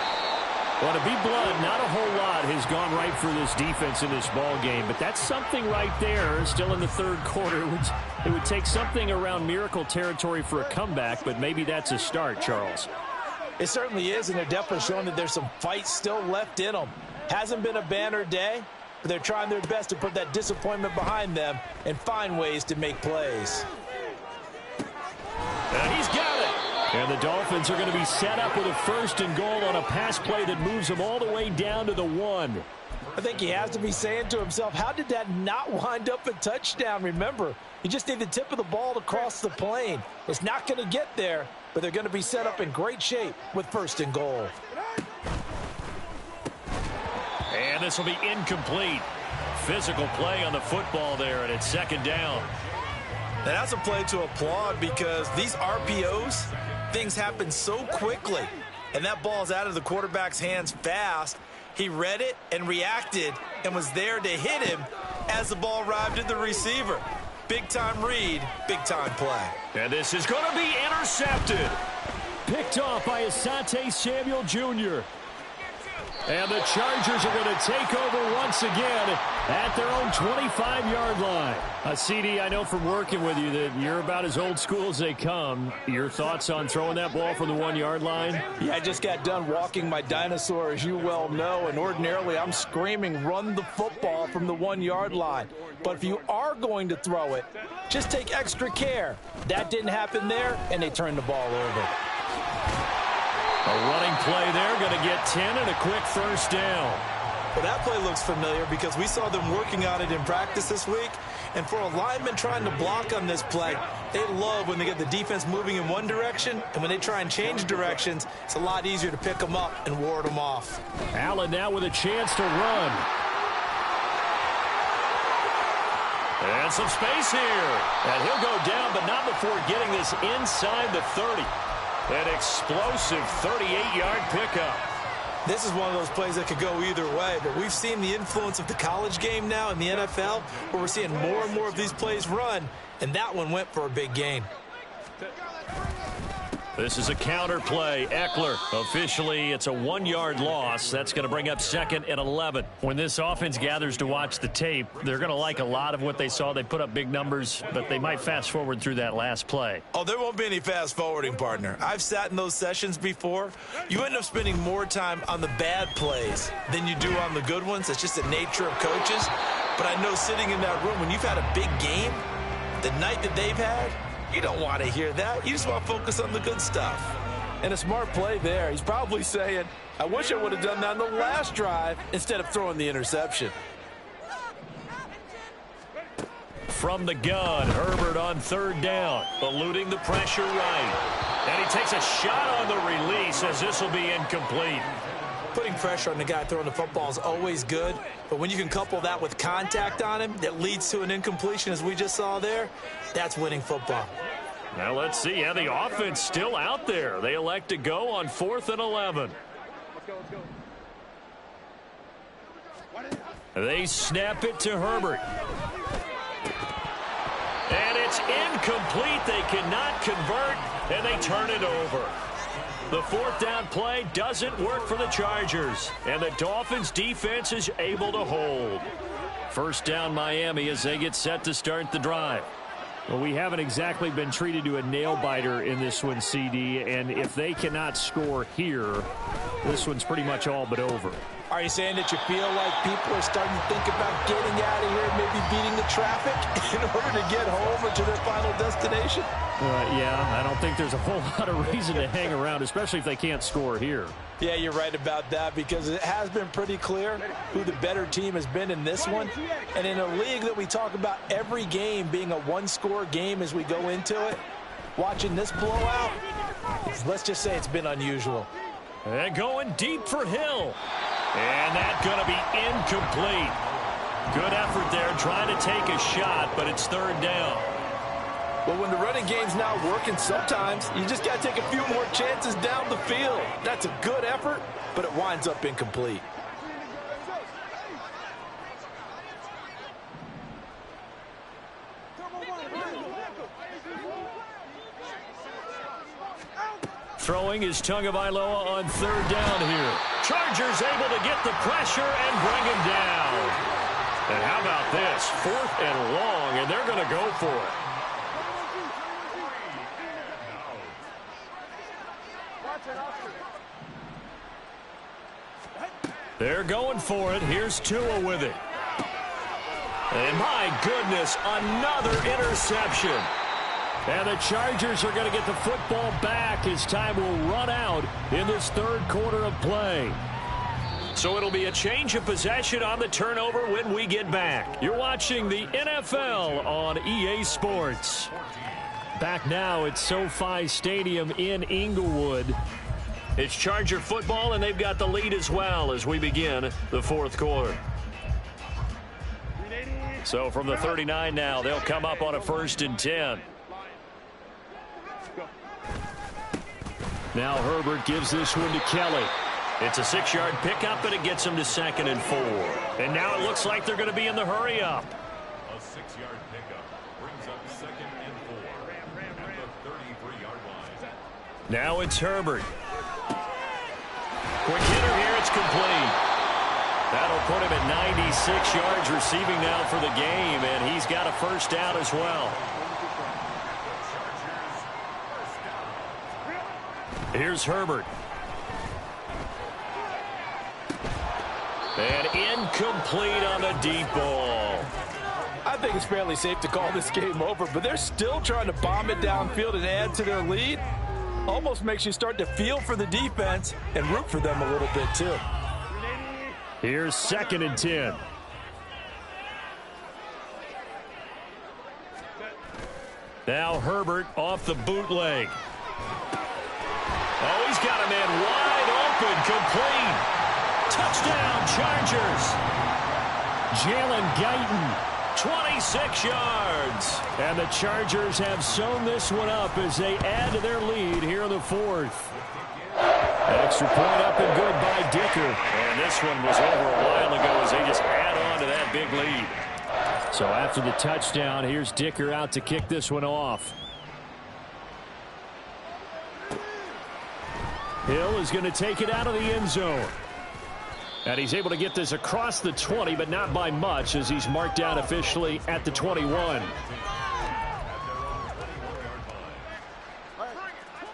[SPEAKER 1] Well, to be blunt, not a whole lot has gone right for this defense in this ball game, but that's something right there. Still in the 3rd quarter, it would take something around miracle territory for a comeback, but maybe that's a start, Charles.
[SPEAKER 2] It certainly is, and they're definitely showing that there's some fight still left in them. Hasn't been a banner day, but they're trying their best to put that disappointment behind them and find ways to make plays.
[SPEAKER 1] And he's got it. And the Dolphins are going to be set up with a 1st and goal on a pass play that moves them all the way down to the 1.
[SPEAKER 2] I think he has to be saying to himself, how did that not wind up a touchdown? Remember, you just need the tip of the ball to cross the plane. It's not going to get there, but they're going to be set up in great shape with 1st and goal.
[SPEAKER 1] And this will be incomplete. Physical play on the football there, and it's 2nd down.
[SPEAKER 2] And that's a play to applaud because these RPOs, things happen so quickly. And that ball's out of the quarterback's hands fast. He read it and reacted and was there to hit him as the ball arrived at the receiver. Big-time read, big-time play.
[SPEAKER 1] And this is going to be intercepted. Picked off by Asante Samuel Jr. And the Chargers are going to take over once again at their own 25-yard line. CD, I know from working with you that you're about as old school as they come. Your thoughts on throwing that ball from the 1-yard line?
[SPEAKER 2] Yeah, I just got done walking my dinosaur, as you well know, and ordinarily I'm screaming, run the football from the 1-yard line. But if you are going to throw it, just take extra care. That didn't happen there, and they turned the ball over.
[SPEAKER 1] A running play there, going to get 10 and a quick first down.
[SPEAKER 2] Well, that play looks familiar because we saw them working on it in practice this week. And for a lineman trying to block on this play, they love when they get the defense moving in one direction. And when they try and change directions, it's a lot easier to pick them up and ward them off.
[SPEAKER 1] Allen now with a chance to run. And some space here. And he'll go down, but not before getting this inside the 30. An explosive 38-yard pickup.
[SPEAKER 2] This is one of those plays that could go either way, but we've seen the influence of the college game now in the NFL, where we're seeing more and more of these plays run, and that one went for a big gain.
[SPEAKER 1] This is a counter play. Eckler, officially, it's a 1-yard loss. That's going to bring up second and 11. When this offense gathers to watch the tape, they're going to like a lot of what they saw. They put up big numbers, but they might fast forward through that last play.
[SPEAKER 2] Oh, there won't be any fast forwarding, partner. I've sat in those sessions before. You end up spending more time on the bad plays than you do on the good ones. It's just the nature of coaches. But I know sitting in that room, when you've had a big game, the night that they've had, you don't want to hear that. You just want to focus on the good stuff. And a smart play there. He's probably saying, I wish I would have done that on the last drive instead of throwing the interception.
[SPEAKER 1] From the gun, Herbert on third down, eluding the pressure right. And he takes a shot on the release as this will be incomplete.
[SPEAKER 2] Putting pressure on the guy throwing the football is always good, but when you can couple that with contact on him that leads to an incompletion, as we just saw there, that's winning football.
[SPEAKER 1] Now let's see. Yeah, the offense still out there. They elect to go on 4th and 11. They snap it to Herbert. And it's incomplete. They cannot convert, and they turn it over. The 4th down play doesn't work for the Chargers, and the Dolphins defense is able to hold. First down Miami as they get set to start the drive. Well, we haven't exactly been treated to a nail-biter in this one, CD, and if they cannot score here, this one's pretty much all but over.
[SPEAKER 2] Are you saying that you feel like people are starting to think about getting out of here, maybe beating the traffic in order to get home or to their final destination?
[SPEAKER 1] Yeah, I don't think there's a whole lot of reason to hang around, especially if they can't score here.
[SPEAKER 2] Yeah, you're right about that because it has been pretty clear who the better team has been in this one. And in a league that we talk about every game being a one-score game as we go into it, watching this blowout, let's just say it's been unusual.
[SPEAKER 1] And going deep for Hill. And that's going to be incomplete. Good effort there trying to take a shot, but it's third down.
[SPEAKER 2] Well, when the running game's not working, sometimes you just got to take a few more chances down the field. That's a good effort, but it winds up incomplete.
[SPEAKER 1] Throwing is Tagovailoa on third down here. Chargers able to get the pressure and bring him down. And how about this? 4th and long, and they're going to go for it. They're going for it. Here's Tua with it. And my goodness, another interception. And the Chargers are going to get the football back as time will run out in this third quarter of play. So it'll be a change of possession on the turnover when we get back. You're watching the NFL on EA Sports. Back now at SoFi Stadium in Inglewood. It's Charger football, and they've got the lead as well as we begin the fourth quarter. So from the 39 now, they'll come up on a 1st and 10. Now Herbert gives this one to Kelly. It's a 6-yard pickup, and it gets him to 2nd and 4. And now it looks like they're going to be in the hurry-up.
[SPEAKER 3] A 6-yard pickup brings up 2nd and 4 at the 33-yard line.
[SPEAKER 1] Now it's Herbert. Quick hitter here. It's complete. That'll put him at 96 yards receiving now for the game, and he's got a first down as well. Here's Herbert. And incomplete on the deep ball.
[SPEAKER 2] I think it's fairly safe to call this game over, but they're still trying to bomb it downfield and add to their lead. Almost makes you start to feel for the defense and root for them a little bit too.
[SPEAKER 1] Here's 2nd and 10. Now Herbert off the bootleg. Oh, he's got a man wide open, complete. Touchdown, Chargers. Jalen Guyton, 26 yards. And the Chargers have sewn this one up as they add to their lead here in the 4th. Extra point up and good by Dicker. And this one was over a while ago as they just add on to that big lead. So after the touchdown, here's Dicker out to kick this one off. Hill is going to take it out of the end zone. And he's able to get this across the 20, but not by much as he's marked down officially at the 21.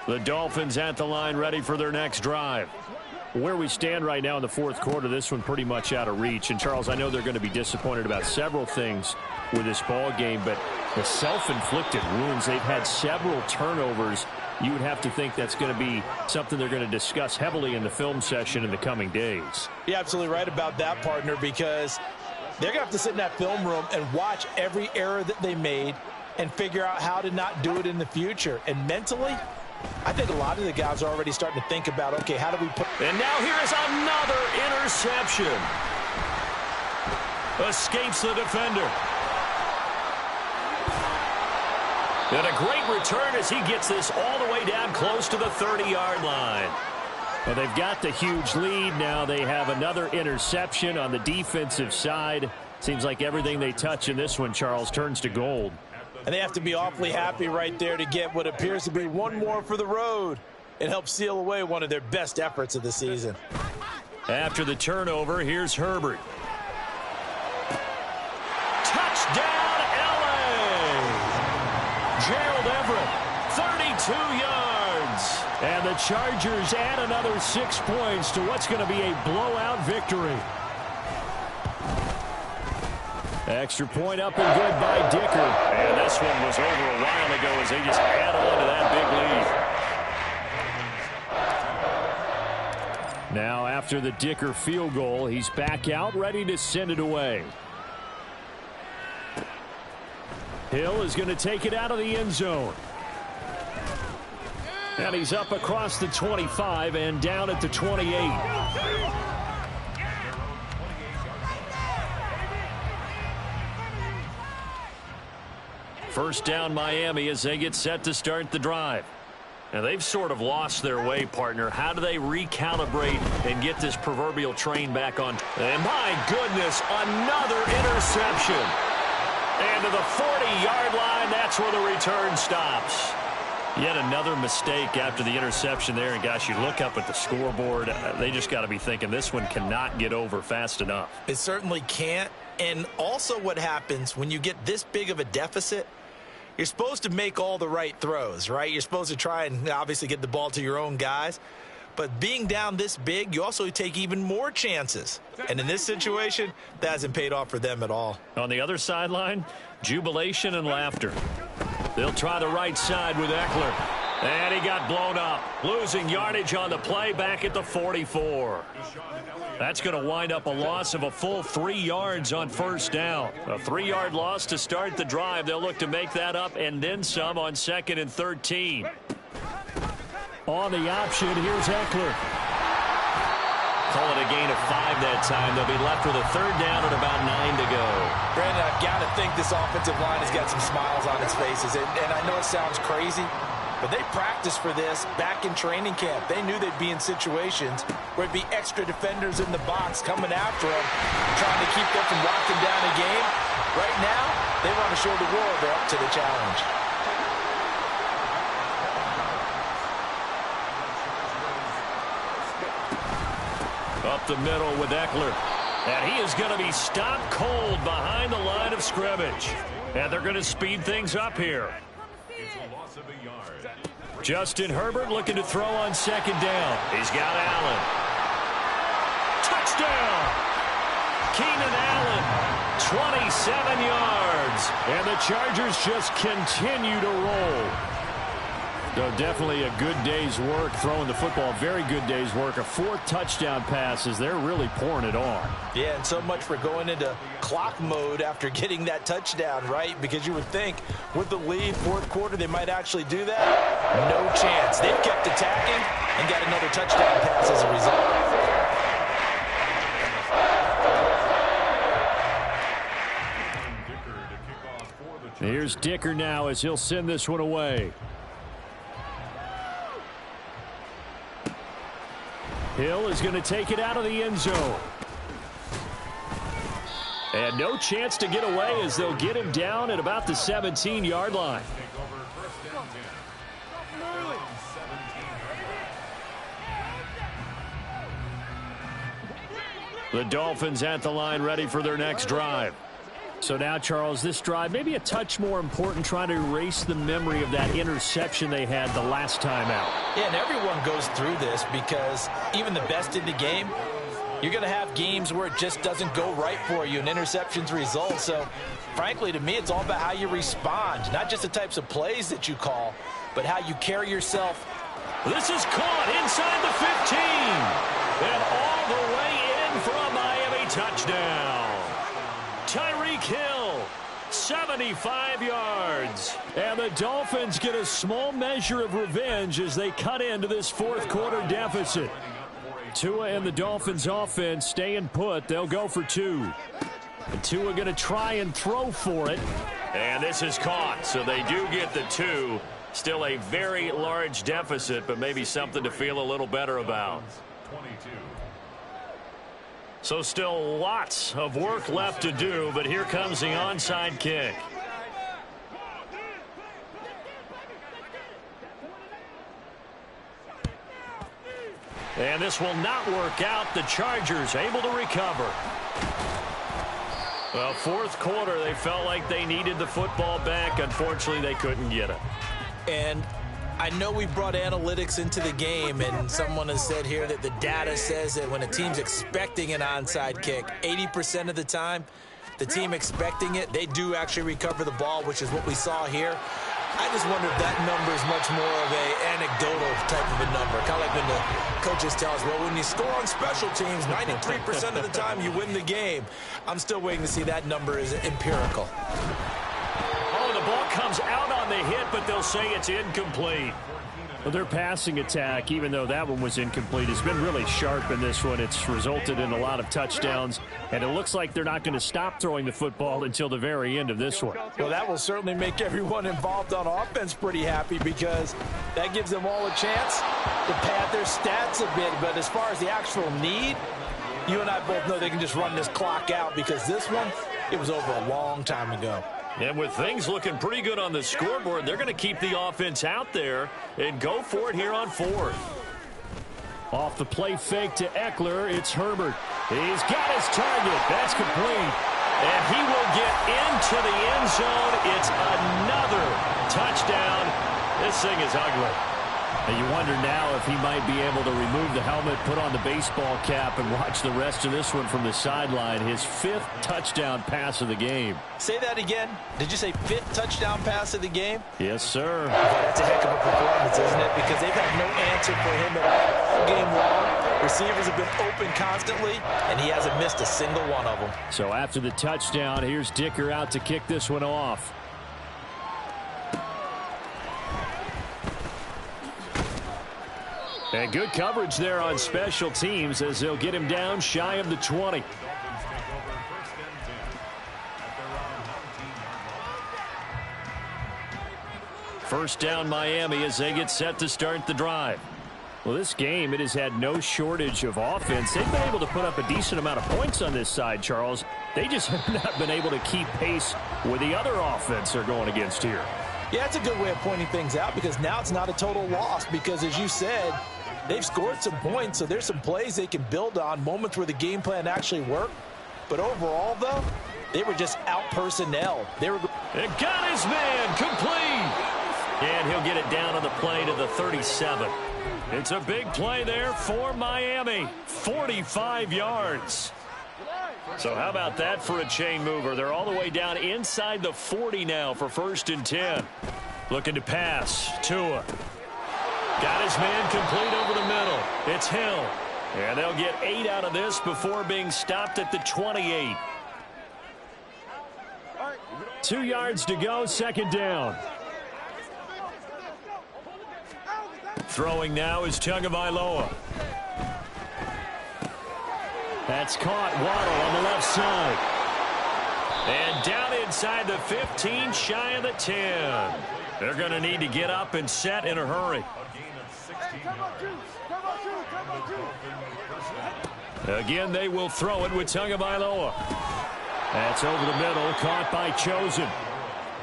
[SPEAKER 1] The Dolphins at the line ready for their next drive. Where we stand right now in the 4th quarter, this one pretty much out of reach. And, Charles, I know they're going to be disappointed about several things with this ball game, but the self-inflicted wounds, they've had several turnovers. You would have to think that's going to be something they're going to discuss heavily in the film session in the coming days.
[SPEAKER 2] You're absolutely right about that, partner, because they're going to have to sit in that film room and watch every error that they made and figure out how to not do it in the future. And mentally, I think a lot of the guys are already starting to think about, okay, how do we put...
[SPEAKER 1] And now here is another interception. Escapes the defender. And a great return as he gets this all the way down close to the 30-yard line. Well, they've got the huge lead. Now they have another interception on the defensive side. Seems like everything they touch in this one, Charles, turns to gold.
[SPEAKER 2] And they have to be awfully happy right there to get what appears to be one more for the road and help seal away one of their best efforts of the season.
[SPEAKER 1] After the turnover, here's Herbert. Touchdown, L.A. Gerald Everett, 32 yards. And the Chargers add another 6 points to what's going to be a blowout victory. Extra point up and good by Dicker. And this one was over a while ago as they just add on to that big lead. Now after the Dicker field goal, he's back out ready to send it away. Hill is going to take it out of the end zone. And he's up across the 25 and down at the 28. First down Miami as they get set to start the drive. Now they've sort of lost their way, partner. How do they recalibrate and get this proverbial train back on? And my goodness, another interception. And to the 40-yard line, that's where the return stops. Yet another mistake after the interception there. And gosh, you look up at the scoreboard, they just got to be thinking this one cannot get over fast enough.
[SPEAKER 2] It certainly can't. And also what happens when you get this big of a deficit, you're supposed to make all the right throws, right? You're supposed to try and obviously get the ball to your own guys. But being down this big, you also take even more chances. And in this situation, that hasn't paid off for them at all.
[SPEAKER 1] On the other sideline, jubilation and laughter. They'll try the right side with Eckler. And he got blown up. Losing yardage on the play back at the 44. That's going to wind up a loss of a full 3 yards on first down. A 3-yard loss to start the drive. They'll look to make that up and then some on 2nd and 13. On the option, here's Eckler. Call it a gain of 5 that time. They'll be left with a third down and about 9 to go.
[SPEAKER 2] Brandon, I've got to think this offensive line has got some smiles on its faces. And I know it sounds crazy, But they practiced for this back in training camp. They knew they'd be in situations where there'd be extra defenders in the box coming after them, trying to keep them from locking down a game. Right now, they want to show the world they're up to the challenge.
[SPEAKER 1] Up the middle with Eckler. And he is going to be stopped cold behind the line of scrimmage. And they're going to speed things up here. Justin Herbert looking to throw on second down. He's got Allen. Touchdown! Keenan Allen, 27 yards. And the Chargers just continue to roll. So definitely a good day's work throwing the football. Very good day's work. A 4 touchdown passes. They're really pouring it on.
[SPEAKER 2] Yeah, and so much for going into clock mode after getting that touchdown, right? Because you would think with the lead, fourth quarter, they might actually do that. No chance. They've kept attacking and got another touchdown pass as a result.
[SPEAKER 1] Here's Dicker now as he'll send this one away. Hill is going to take it out of the end zone. And no chance to get away as they'll get him down at about the 17-yard line. The Dolphins at the line ready for their next drive. So now, Charles, this drive maybe a touch more important, trying to erase the memory of that interception they had the last time out.
[SPEAKER 2] Yeah, and everyone goes through this because even the best in the game, you're going to have games where it just doesn't go right for you and interceptions result. So, frankly, to me, it's all about how you respond, not just the types of plays that you call, but how you carry yourself.
[SPEAKER 1] This is caught inside the 15 and all the way in for a Miami touchdown. Tyreek Hill, 75 yards. And the Dolphins get a small measure of revenge as they cut into this fourth quarter deficit. Tua and the Dolphins offense staying put. They'll go for 2. And Tua going to try and throw for it. And this is caught, so they do get the 2. Still a very large deficit, but maybe something to feel a little better about. So still lots of work left to do, but here comes the onside kick. And this will not work out. The Chargers able to recover. Well, fourth quarter, they felt like they needed the football back. Unfortunately, they couldn't get it.
[SPEAKER 2] And I know we brought analytics into the game, and someone has said here that the data says that when a team's expecting an onside kick, 80% of the time, the team expecting it, they do actually recover the ball, which is what we saw here. I just wonder if that number is much more of an anecdotal type of a number. Kind of like when the coaches tell us, well, when you score on special teams, 93% of the time you win the game. I'm still waiting to see that number is empirical.
[SPEAKER 1] Oh, the ball comes out on the hit, but they'll say it's incomplete. Well, their passing attack, even though that one was incomplete, has been really sharp in this one. It's resulted in a lot of touchdowns, and it looks like they're not going to stop throwing the football until the very end of this one.
[SPEAKER 2] Well, that will certainly make everyone involved on offense pretty happy because that gives them all a chance to pad their stats a bit. But as far as the actual need, you and I both know they can just run this clock out because this one, it was over a long time ago.
[SPEAKER 1] And with things looking pretty good on the scoreboard, they're going to keep the offense out there and go for it here on fourth. Off the play fake to Eckler, it's Herbert. He's got his target. That's complete. And he will get into the end zone. It's another touchdown. This thing is ugly. And you wonder now if he might be able to remove the helmet, put on the baseball cap, and watch the rest of this one from the sideline. His 5th touchdown pass of the game.
[SPEAKER 2] Say that again. Did you say 5th touchdown pass of the game?
[SPEAKER 1] Yes, sir.
[SPEAKER 2] That's a heck of a performance, isn't it? Because they've had no answer for him at all game long. Receivers have been open constantly, and he hasn't missed a single one of them.
[SPEAKER 1] So after the touchdown, here's Dicker out to kick this one off. And good coverage there on special teams as they'll get him down shy of the 20. First down Miami as they get set to start the drive. Well, this game, it has had no shortage of offense. They've been able to put up a decent amount of points on this side, Charles. They just have not been able to keep pace with the other offense they're going against here.
[SPEAKER 2] Yeah, that's a good way of pointing things out because now it's not a total loss because, as you said, they've scored some points, so there's some plays they can build on, moments where the game plan actually worked. But overall, though, they were just out-personnel.
[SPEAKER 1] It got his man complete. And he'll get it down on the play to the 37. It's a big play there for Miami. 45 yards. So how about that for a chain mover? They're all the way down inside the 40 now for 1st and 10. Looking to pass. Tua. Got his man complete over the middle. It's Hill. And they'll get 8 out of this before being stopped at the 28. 2 yards to go, 2nd down. Throwing now is Tagovailoa. That's caught. Waddle on the left side. And down inside the 15, shy of the 10. They're going to need to get up and set in a hurry. Again, they will throw it with Tagovailoa. That's over the middle, caught by Chosen.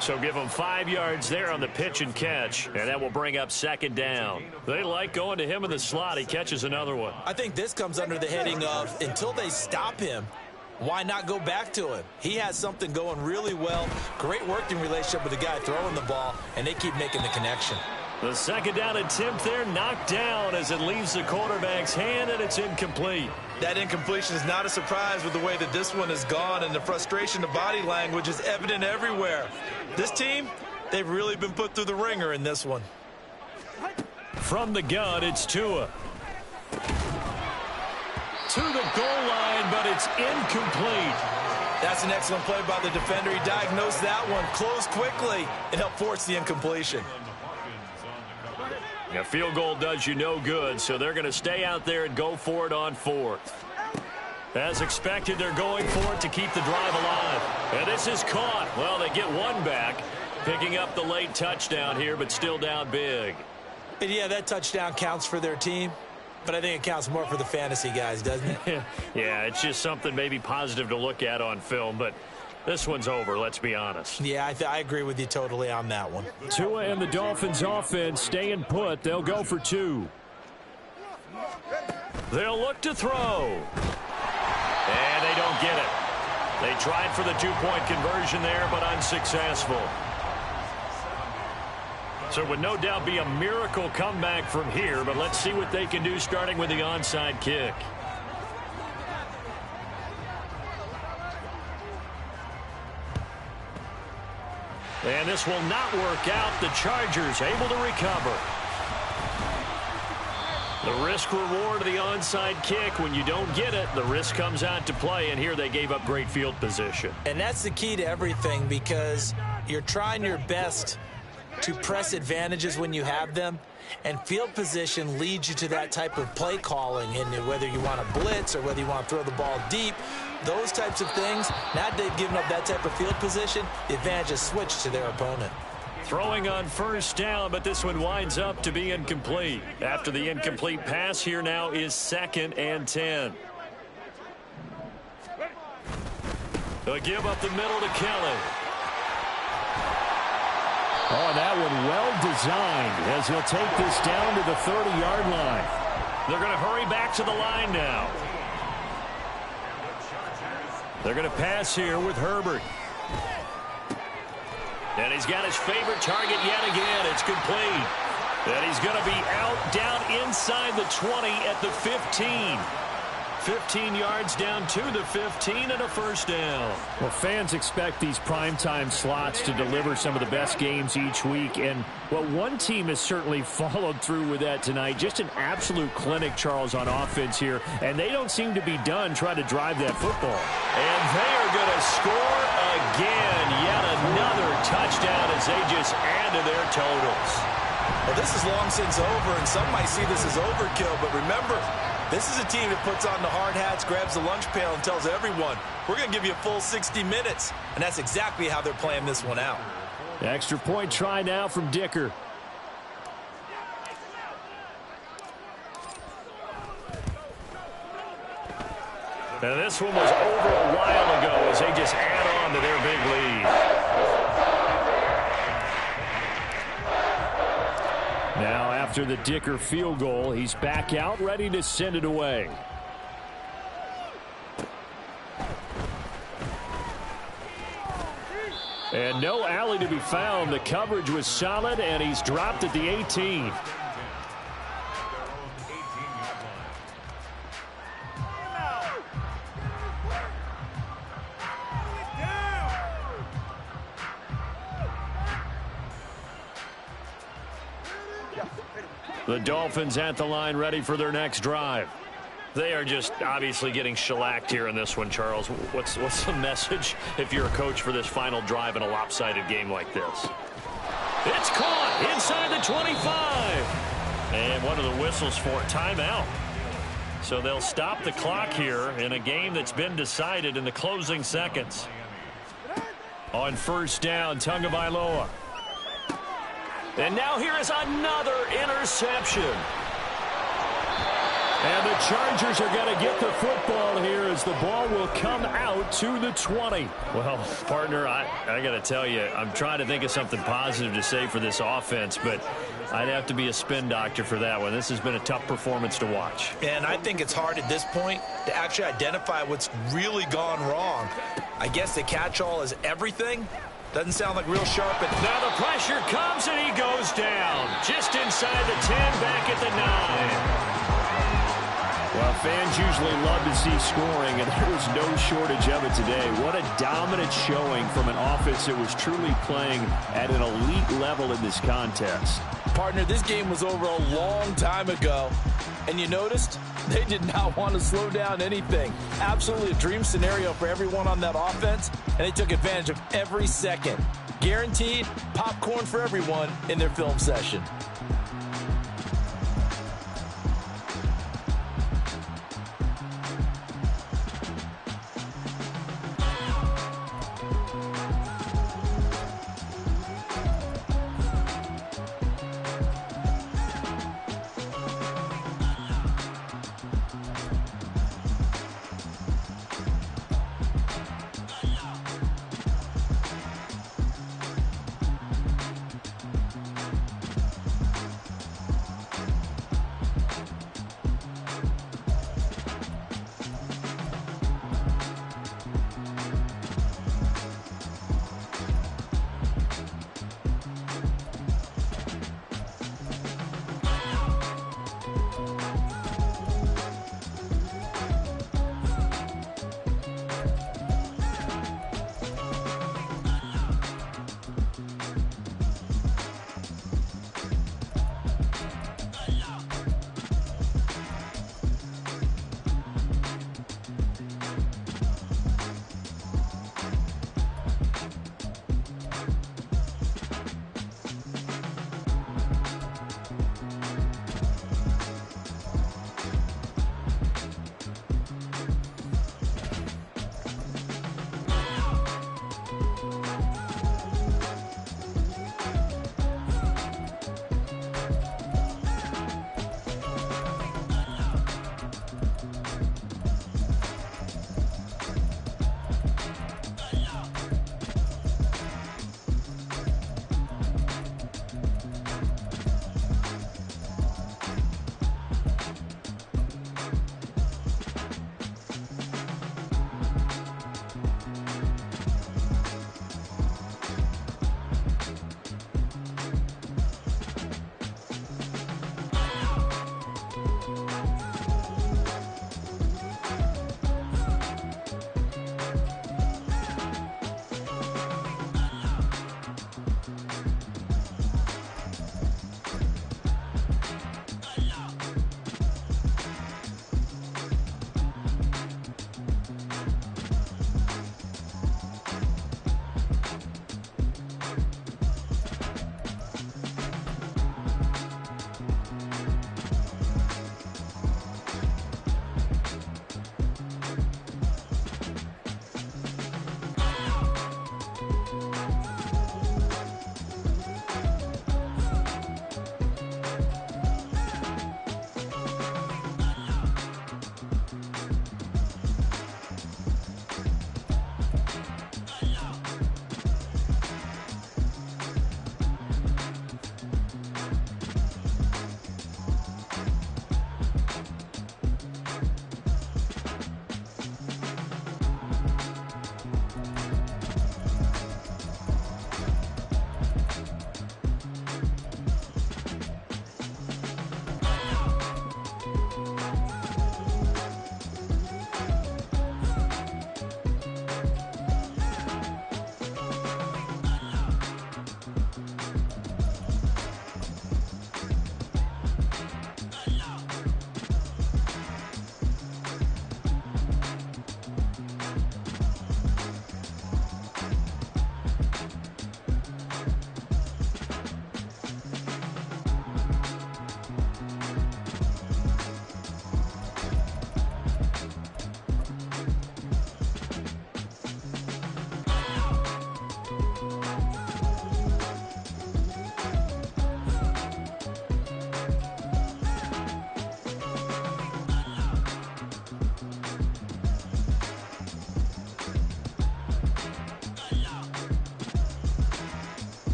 [SPEAKER 1] So give them 5 yards there on the pitch and catch, and that will bring up 2nd down. They like going to him in the slot. He catches another one.
[SPEAKER 2] I think this comes under the heading of until they stop him, why not go back to him? He has something going really well. Great working relationship with the guy throwing the ball, and they keep making the connection.
[SPEAKER 1] The 2nd down attempt there knocked down as it leaves the quarterback's hand, and it's incomplete.
[SPEAKER 2] That incompletion is not a surprise with the way that this one has gone, and the frustration, the body language is evident everywhere. This team, they've really been put through the ringer in this one.
[SPEAKER 1] From the gun, it's Tua. To the goal line, but it's incomplete.
[SPEAKER 2] That's an excellent play by the defender. He diagnosed that one, closed quickly, and helped force the incompletion.
[SPEAKER 1] A field goal does you no good, so they're going to stay out there and go for it on 4th. As expected, they're going for it to keep the drive alive. And this is caught. Well, they get one back, picking up the late touchdown here, but still down big.
[SPEAKER 2] And yeah, that touchdown counts for their team, but I think it counts more for the fantasy guys, doesn't it?
[SPEAKER 1] Yeah, it's just something maybe positive to look at on film, but this one's over, let's be honest.
[SPEAKER 2] Yeah, I agree with you totally on that one.
[SPEAKER 1] Tua and the Dolphins offense staying put. They'll go for 2. They'll look to throw. And they don't get it. They tried for the 2-point conversion there, but unsuccessful. So it would no doubt be a miracle comeback from here, but let's see what they can do starting with the onside kick. And this will not work out. The Chargers able to recover. The risk-reward of the onside kick. When you don't get it, the risk comes out to play, and here they gave up great field position.
[SPEAKER 2] And that's the key to everything because you're trying your best to press advantages when you have them, and field position leads you to that type of play calling, and whether you want to blitz or whether you want to throw the ball deep, those types of things. Now they've given up that type of field position, the advantage is switched to their opponent.
[SPEAKER 1] Throwing on 1st down, but this one winds up to be incomplete. After the incomplete pass, here now is 2nd and 10. They'll give up the middle to Kelly.
[SPEAKER 4] Oh, that one well designed as he'll take this down to the 30-yard line.
[SPEAKER 1] They're going to hurry back to the line now. They're going to pass here with Herbert. And he's got his favorite target yet again. It's complete. And he's going to be out down inside the 20 at the 15. 15 yards down to the 15 and a 1st down.
[SPEAKER 4] Well, fans expect these primetime slots to deliver some of the best games each week. And, well, one team has certainly followed through with that tonight. Just an absolute clinic, Charles, on offense here. And they don't seem to be done trying to drive that football.
[SPEAKER 1] And they are going to score again. Yet another touchdown as they just add to their totals.
[SPEAKER 2] Well, this is long since over, and some might see this as overkill. But remember, this is a team that puts on the hard hats, grabs the lunch pail, and tells everyone, we're going to give you a full 60 minutes. And that's exactly how they're playing this one out.
[SPEAKER 4] Extra point try now from Dicker.
[SPEAKER 1] And this one was over a while ago as they just add on to their big lead.
[SPEAKER 4] Now after the Dicker field goal, he's back out ready to send it away. And no alley to be found. The coverage was solid, and he's dropped at the 18. The Dolphins at the line ready for their next drive.
[SPEAKER 1] They are just obviously getting shellacked here in this one, Charles. What's the message if you're a coach for this final drive in a lopsided game like this? It's caught inside the 25. And one of the whistles for timeout. So they'll stop the clock here in a game that's been decided in the closing seconds. On first down, Tagovailoa. And now here is another interception.
[SPEAKER 4] And the Chargers are going to get the football here as the ball will come out to the 20.
[SPEAKER 1] Well, partner, I got to tell you, I'm trying to think of something positive to say for this offense, but I'd have to be a spin doctor for that one. This has been a tough performance to watch.
[SPEAKER 2] And I think it's hard at this point to actually identify what's really gone wrong. I guess the catch-all is everything. Doesn't sound like real sharp.
[SPEAKER 1] Now the pressure comes and he goes down. Just inside the 10, back at the 9.
[SPEAKER 4] Well, fans usually love to see scoring, and there was no shortage of it today. What a dominant showing from an offense that was truly playing at an elite level in this contest.
[SPEAKER 2] Partner, this game was over a long time ago. And you noticed they did not want to slow down anything. Absolutely a dream scenario for everyone on that offense, and they took advantage of every second. Guaranteed popcorn for everyone in their film session.